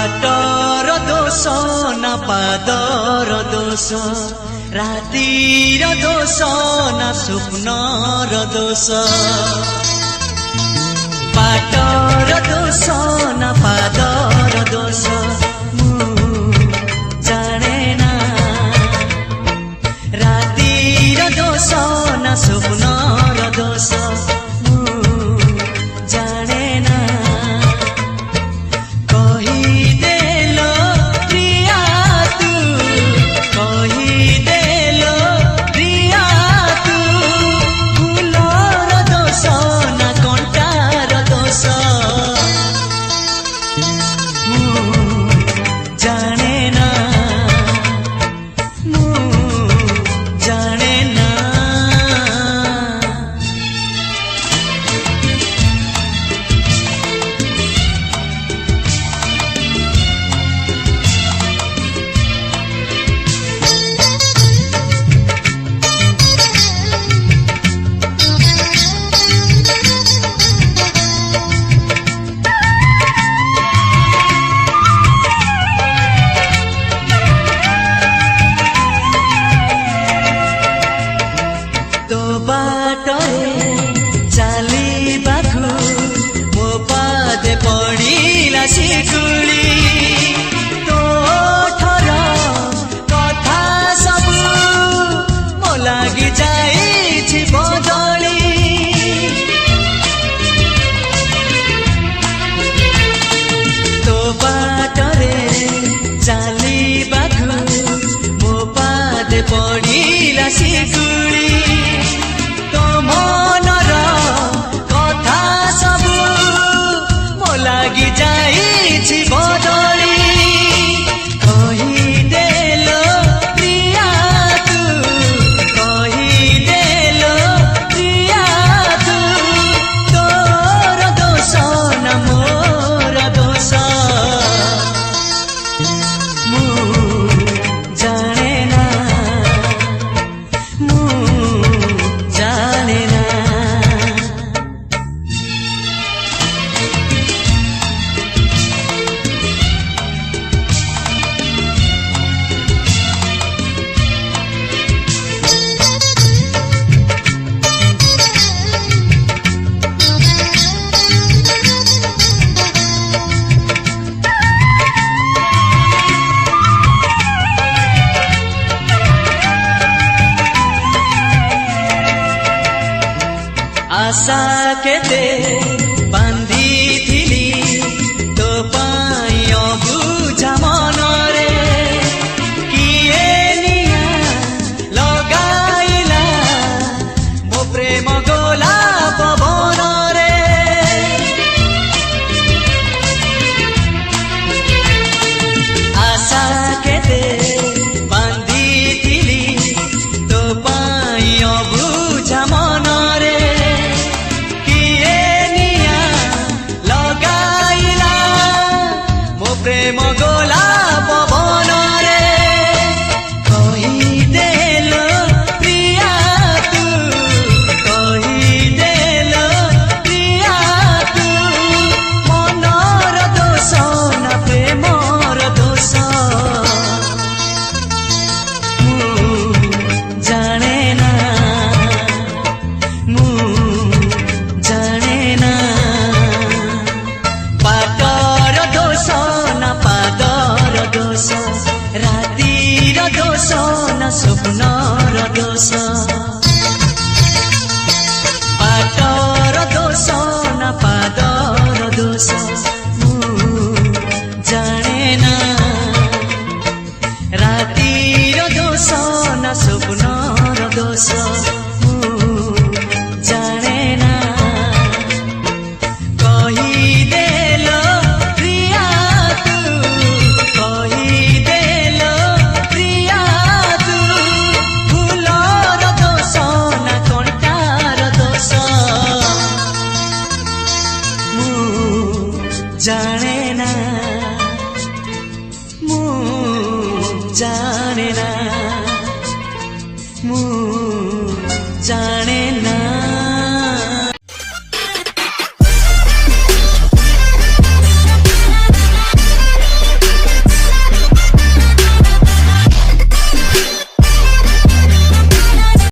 water दोष ना पादर दोष रातिर दोष ना स्वप्नर दोष बाटर दोष ना पादर दोष जाने ना रातिर दोष ना स्वप्नर दोष जाने ना पड़िला सिकुड़ी तो मनर कथा सबु मो लागी जाइछि बदली कहिदेलो प्रिया तू कहिदेलो प्रिया तू तोर दोष ना मोर दोष आशा केते बांधी थिली तो पाई अबुझा मनरे किए निया लगाइला मो प्रेम गोला पवन रे आशा केते बांधी थिली तो पाई अबुझा मनरे प्रेम गोला पवन रे कहिदेलो प्रिया तू कहिदेलो प्रिया तू मनर दोष ना प्रेमर दोष जाने ना जाने ना बाटर दोष पादर दोष रातिर दोष ना स्वप्नर दोष बाटर दोष ना पादर दोष जाने ना रातिर दोष ना स्वप्नर दोष जाने ना कहिदेलो प्रिया तू कहिदेलो प्रिया तू फूलर दोष ना कंटार दोष जाने ना जाने ना जाने